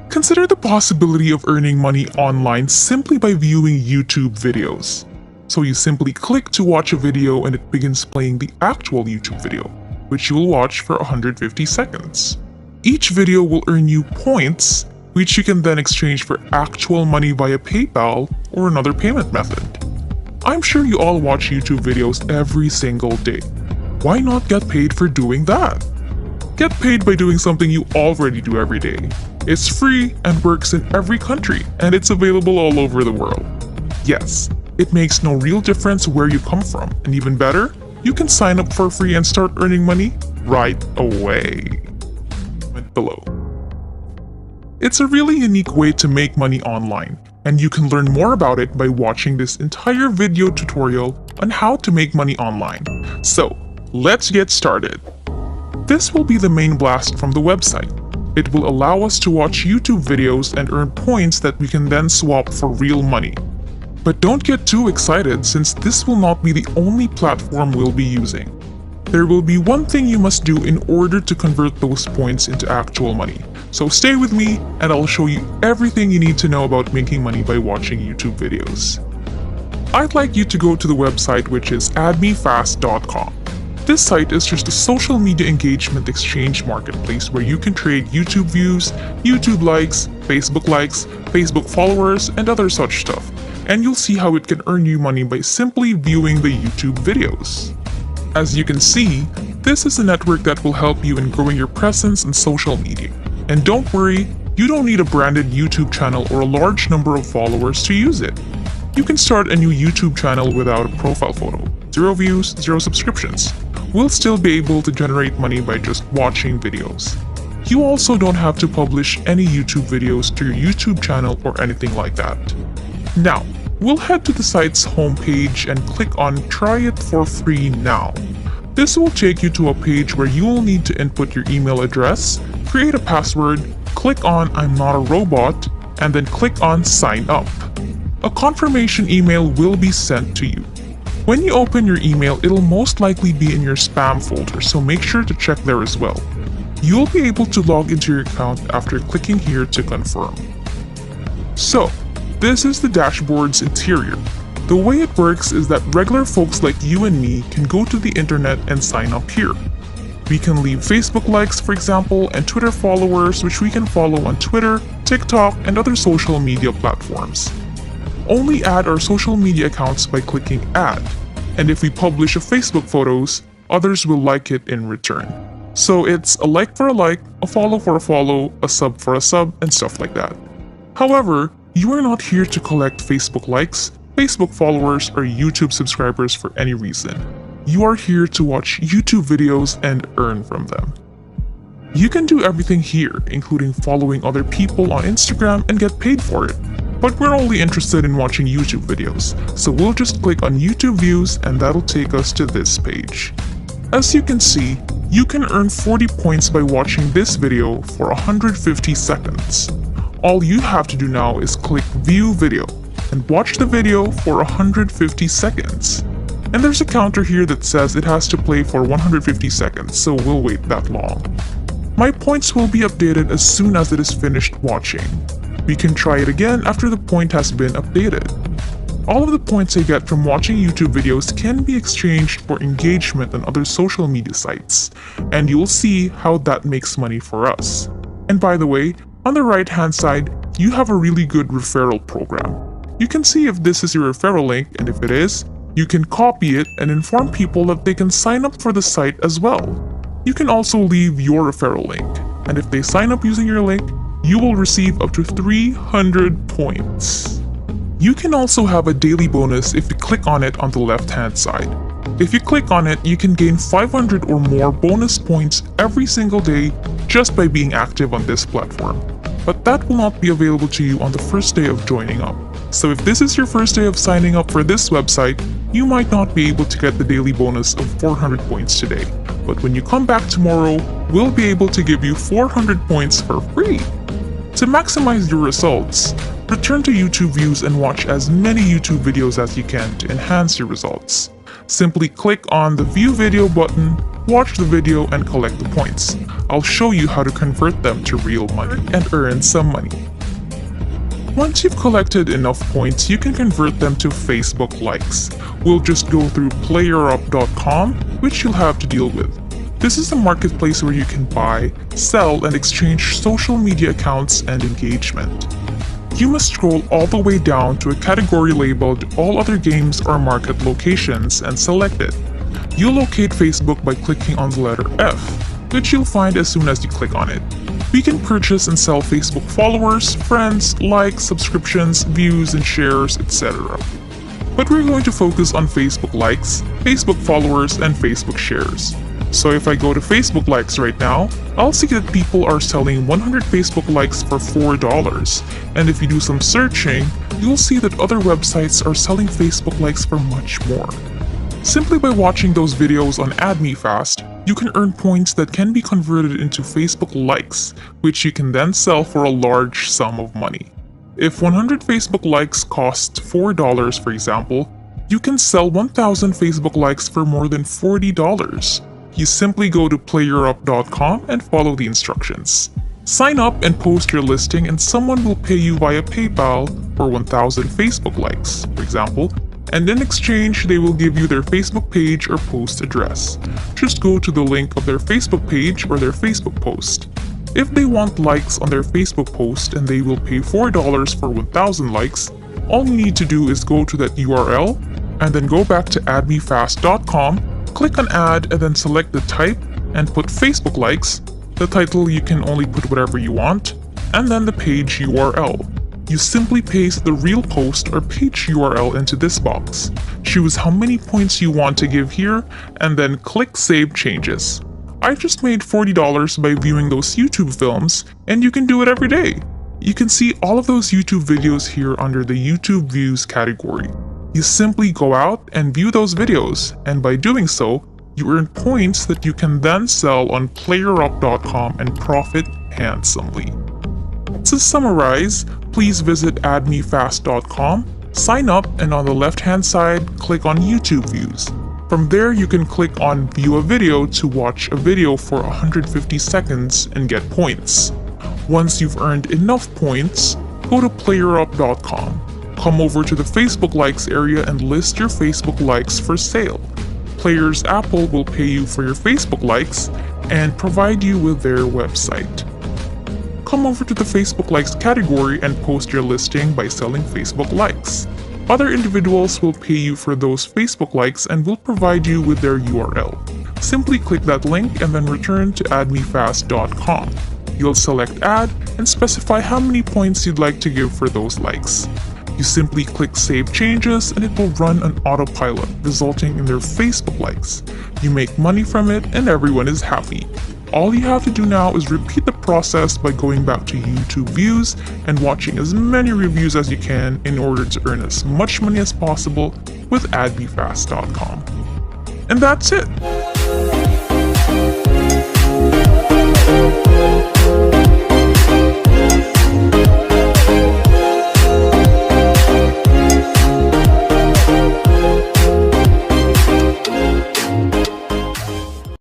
Consider the possibility of earning money online simply by viewing YouTube videos. So you simply click to watch a video and it begins playing the actual YouTube video, which you will watch for 150 seconds. Each video will earn you points, which you can then exchange for actual money via PayPal or another payment method. I'm sure you all watch YouTube videos every single day. Why not get paid for doing that? Get paid by doing something you already do every day. It's free and works in every country, and it's available all over the world. Yes, it makes no real difference where you come from, and even better, you can sign up for free and start earning money right away. Comment below. It's a really unique way to make money online, and you can learn more about it by watching this entire video tutorial on how to make money online. So, let's get started. This will be the main blast from the website. It will allow us to watch YouTube videos and earn points that we can then swap for real money. But don't get too excited since this will not be the only platform we'll be using. There will be one thing you must do in order to convert those points into actual money. So stay with me and I'll show you everything you need to know about making money by watching YouTube videos. I'd like you to go to the website, which is addmefast.com. This site is just a social media engagement exchange marketplace where you can trade YouTube views, YouTube likes, Facebook followers, and other such stuff. And you'll see how it can earn you money by simply viewing the YouTube videos. As you can see, this is a network that will help you in growing your presence in social media. And don't worry, you don't need a branded YouTube channel or a large number of followers to use it. You can start a new YouTube channel without a profile photo. 0 views, 0 subscriptions. We'll still be able to generate money by just watching videos. You also don't have to publish any YouTube videos to your YouTube channel or anything like that. Now, we'll head to the site's homepage and click on Try It for Free Now. This will take you to a page where you will need to input your email address, create a password, click on I'm not a robot, and then click on Sign Up. A confirmation email will be sent to you. When you open your email, it'll most likely be in your spam folder, so make sure to check there as well. You'll be able to log into your account after clicking here to confirm. So, this is the dashboard's interior. The way it works is that regular folks like you and me can go to the internet and sign up here. We can leave Facebook likes, for example, and Twitter followers, which we can follow on Twitter, TikTok, and other social media platforms. Only add our social media accounts by clicking Add, and if we publish a Facebook photos, others will like it in return. So it's a like for a like, a follow for a follow, a sub for a sub, and stuff like that. However, you are not here to collect Facebook likes, Facebook followers, or YouTube subscribers for any reason. You are here to watch YouTube videos and earn from them. You can do everything here, including following other people on Instagram and get paid for it. But we're only interested in watching YouTube videos, so we'll just click on YouTube views and that'll take us to this page. As you can see, you can earn 40 points by watching this video for 150 seconds. All you have to do now is click View Video and watch the video for 150 seconds. And there's a counter here that says it has to play for 150 seconds, so we'll wait that long. My points will be updated as soon as it is finished watching. We can try it again after the point has been updated. All of the points I get from watching YouTube videos can be exchanged for engagement on other social media sites, and you'll see how that makes money for us. And by the way, on the right hand side, you have a really good referral program. You can see if this is your referral link, and if it is, you can copy it and inform people that they can sign up for the site as well. You can also leave your referral link, and if they sign up using your link, you will receive up to 300 points. You can also have a daily bonus if you click on it on the left hand side. If you click on it, you can gain 500 or more bonus points every single day just by being active on this platform. But that will not be available to you on the first day of joining up. So if this is your first day of signing up for this website, you might not be able to get the daily bonus of 400 points today. But when you come back tomorrow, we'll be able to give you 400 points for free. To maximize your results, return to YouTube views and watch as many YouTube videos as you can to enhance your results. Simply click on the View Video button, watch the video and collect the points. I'll show you how to convert them to real money and earn some money. Once you've collected enough points, you can convert them to Facebook likes. We'll just go through playerup.com, which you'll have to deal with. This is a marketplace where you can buy, sell, and exchange social media accounts and engagement. You must scroll all the way down to a category labeled All Other Games or Market Locations and select it. You'll locate Facebook by clicking on the letter F, which you'll find as soon as you click on it. We can purchase and sell Facebook followers, friends, likes, subscriptions, views, and shares, etc. But we're going to focus on Facebook likes, Facebook followers, and Facebook shares. So if I go to Facebook likes right now, I'll see that people are selling 100 Facebook likes for $4. And if you do some searching, you'll see that other websites are selling Facebook likes for much more. Simply by watching those videos on AdMeFast, you can earn points that can be converted into Facebook likes, which you can then sell for a large sum of money. If 100 Facebook likes cost $4, for example, you can sell 1,000 Facebook likes for more than $40. You simply go to playerup.com and follow the instructions. Sign up and post your listing and someone will pay you via PayPal for 1,000 Facebook likes, for example, and in exchange they will give you their Facebook page or post address. Just go to the link of their Facebook page or their Facebook post. If they want likes on their Facebook post and they will pay $4 for 1,000 likes, all you need to do is go to that URL and then go back to admefast.com, click on Add and then select the type and put Facebook likes. The title you can only put whatever you want, and then the page URL. You simply paste the real post or page URL into this box. Choose how many points you want to give here, and then click Save Changes. I just made $40 by viewing those YouTube films, and you can do it every day. You can see all of those YouTube videos here under the YouTube Views category. You simply go out and view those videos, and by doing so, you earn points that you can then sell on playerup.com and profit handsomely. To summarize, please visit admefast.com, sign up, and on the left-hand side, click on YouTube Views. From there, you can click on View a Video to watch a video for 150 seconds and get points. Once you've earned enough points, go to playerup.com. Come over to the Facebook likes area and list your Facebook likes for sale. Players Apple will pay you for your Facebook likes and provide you with their website. Come over to the Facebook likes category and post your listing by selling Facebook likes. Other individuals will pay you for those Facebook likes and will provide you with their URL. Simply click that link and then return to admefast.com. You'll select Add and specify how many points you'd like to give for those likes. You simply click Save Changes and it will run on autopilot, resulting in their Facebook likes. You make money from it and everyone is happy. All you have to do now is repeat the process by going back to YouTube Views and watching as many reviews as you can in order to earn as much money as possible with admefast.com. And that's it!